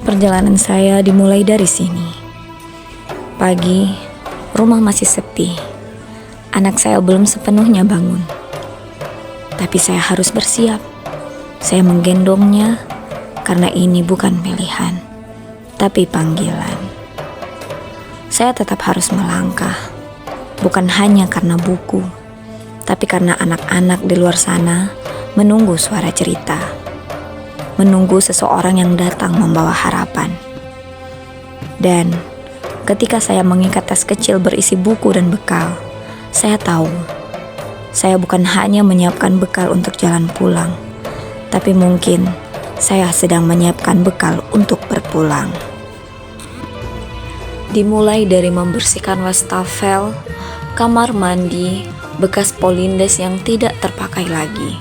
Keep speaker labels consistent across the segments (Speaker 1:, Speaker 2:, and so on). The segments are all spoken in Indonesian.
Speaker 1: Perjalanan saya dimulai dari sini. Pagi, rumah masih sepi. Anak saya belum sepenuhnya bangun. Tapi saya harus bersiap. Saya menggendongnya karena ini bukan pilihan, tapi panggilan. Saya tetap harus melangkah, bukan hanya karena buku, tapi karena anak-anak di luar sana menunggu suara cerita, menunggu seseorang yang datang membawa harapan. Dan ketika saya mengikat tas kecil berisi buku dan bekal, saya tahu saya bukan hanya menyiapkan bekal untuk jalan pulang, tapi mungkin saya sedang menyiapkan bekal untuk berpulang. Dimulai dari membersihkan wastafel, kamar mandi, bekas polindes yang tidak terpakai lagi.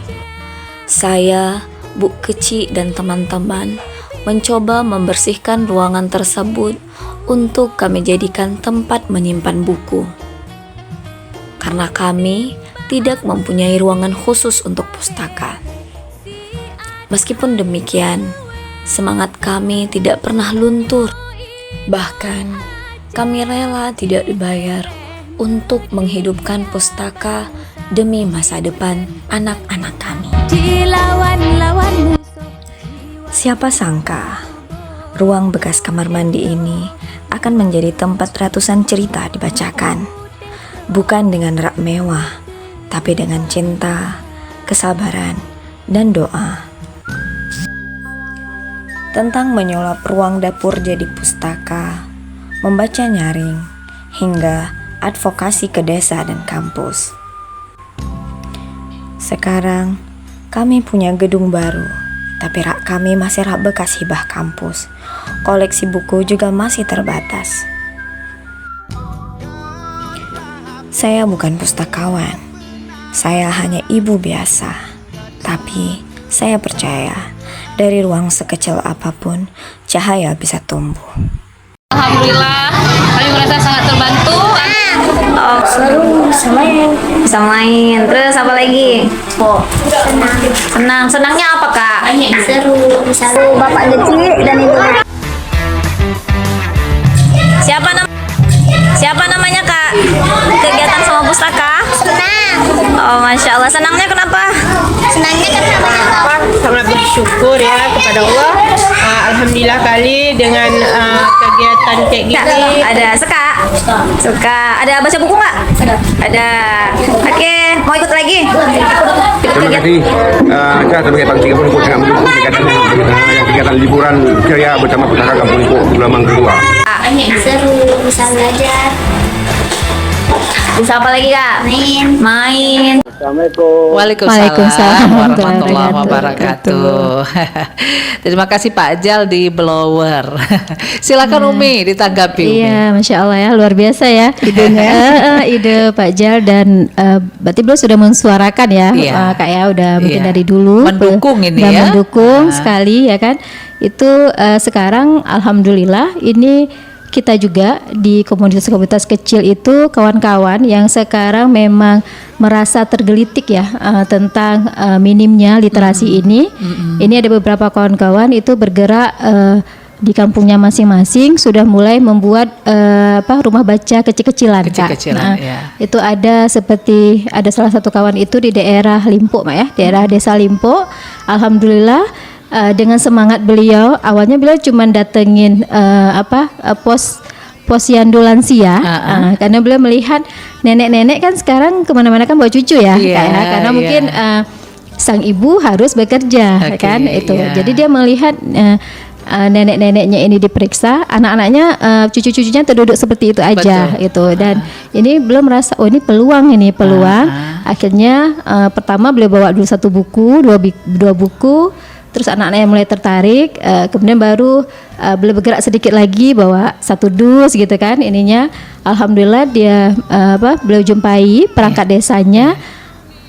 Speaker 1: Saya, Bu Keci dan teman-teman mencoba membersihkan ruangan tersebut untuk kami jadikan tempat menyimpan buku. Karena kami tidak mempunyai ruangan khusus untuk pustaka. Meskipun demikian, semangat kami tidak pernah luntur. Bahkan, kami rela tidak dibayar untuk menghidupkan pustaka demi masa depan anak-anak kami. Siapa sangka, ruang bekas kamar mandi ini akan menjadi tempat ratusan cerita dibacakan. Bukan dengan rak mewah, tapi dengan cinta, kesabaran, dan doa. Tentang menyulap ruang dapur jadi pustaka, membaca nyaring, hingga advokasi ke desa dan kampus. Sekarang, kami punya gedung baru, tapi rak kami masih rak bekas hibah kampus. Koleksi buku juga masih terbatas. Saya bukan pustakawan, saya hanya ibu biasa. Tapi saya percaya, dari ruang sekecil apapun, cahaya bisa tumbuh.
Speaker 2: Alhamdulillah, kami merasa sangat terbantu.
Speaker 1: Oh, seru, bisa main. Terus apa lagi? Senang. Senangnya apa, Kak?
Speaker 3: Seru bapak kecil dan ibu.
Speaker 1: Siapa namanya, Kak? Kegiatan sama pustaka?
Speaker 3: Senang.
Speaker 1: Oh, Masya Allah. Senangnya kenapa?
Speaker 3: Senangnya karena banyak orang.
Speaker 4: Sangat bersyukur ya kepada Allah. Alhamdulillah kali dengan kegiatan kayak gini.
Speaker 1: Ada suka. Ada baca buku nggak? Ada. Oke, mau ikut lagi?
Speaker 5: Terima kasih acara sebagai Bang 30 Put sangat mendukung kegiatan liburan ceria bersama pustaka Kampung Lipo gelombang kedua.
Speaker 3: Seru, bisa belajar.
Speaker 1: Bisa apa lagi, Kak? Main.
Speaker 2: Waalaikumsalam warahmatullahi wabarakatuh. Terima kasih Pak Ajal di blower. Silakan Umi ditanggapi.
Speaker 6: Iya, Masya Allah ya, luar biasa ya idenya. Ide Pak Jal dan berarti beliau sudah mensuarakan ya, Kak ya, udah mungkin dari dulu
Speaker 2: mendukung ini
Speaker 6: dan
Speaker 2: ya,
Speaker 6: mendukung sekali ya kan. Itu sekarang alhamdulillah ini kita juga di komunitas-komunitas kecil itu kawan-kawan yang sekarang memang merasa tergelitik ya tentang minimnya literasi ini. Ini ada beberapa kawan-kawan itu bergerak di kampungnya masing-masing sudah mulai membuat rumah baca kecil-kecilan, Kak. Itu ada seperti ada salah satu kawan itu di daerah Limpo, Mak ya, daerah Desa Limpo. Alhamdulillah dengan semangat beliau, awalnya beliau cuma datengin posyandu lansia, karena beliau melihat nenek-nenek kan sekarang kemana-mana kan bawa cucu ya, karena mungkin sang ibu harus bekerja, kan itu. Jadi dia melihat nenek-neneknya ini diperiksa, anak-anaknya, cucu-cucunya terduduk seperti itu aja. Betul. Gitu. Dan ini belum merasa ini peluang. Akhirnya pertama beliau bawa dulu satu buku, dua buku. Terus anak-anaknya mulai tertarik, kemudian baru beliau bergerak sedikit lagi bawa satu dus gitu kan ininya. Alhamdulillah dia beliau jumpai perangkat desanya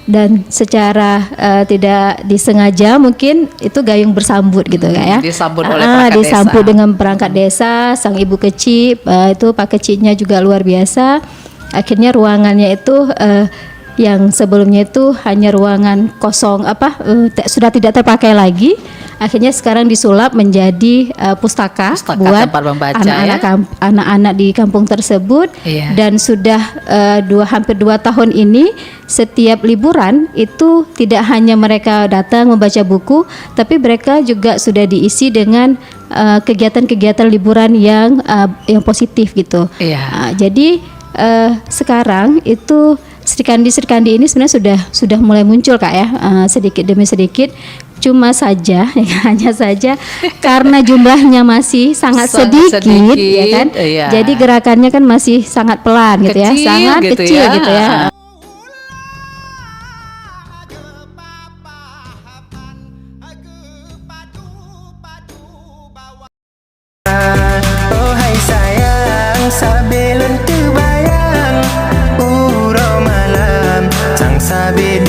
Speaker 6: dan secara tidak disengaja mungkin itu gayung bersambut gitu ya.
Speaker 2: Disambut oleh perangkat desa.
Speaker 6: Disambut dengan perangkat desa, sang ibu kecil itu Pak Kecilnya juga luar biasa. Akhirnya ruangannya itu yang sebelumnya itu hanya ruangan kosong sudah tidak terpakai lagi. Akhirnya sekarang disulap menjadi pustaka buat
Speaker 2: tempat membaca,
Speaker 6: anak-anak di kampung tersebut.
Speaker 2: Iya.
Speaker 6: Dan sudah hampir 2 tahun ini setiap liburan itu tidak hanya mereka datang membaca buku, tapi mereka juga sudah diisi dengan kegiatan-kegiatan liburan yang positif gitu.
Speaker 2: Iya.
Speaker 6: Jadi sekarang itu Serikandi ini sebenarnya sudah mulai muncul Kak ya, sedikit demi sedikit. Cuma saja hanya saja karena jumlahnya masih sangat sedikit ya kan.
Speaker 2: Iya.
Speaker 6: Jadi gerakannya kan masih sangat pelan gitu ya, sangat
Speaker 2: gitu
Speaker 6: kecil
Speaker 2: ya.
Speaker 6: gitu ya.
Speaker 7: Oh hai sayang, sabelun terbayang, malam sang sabit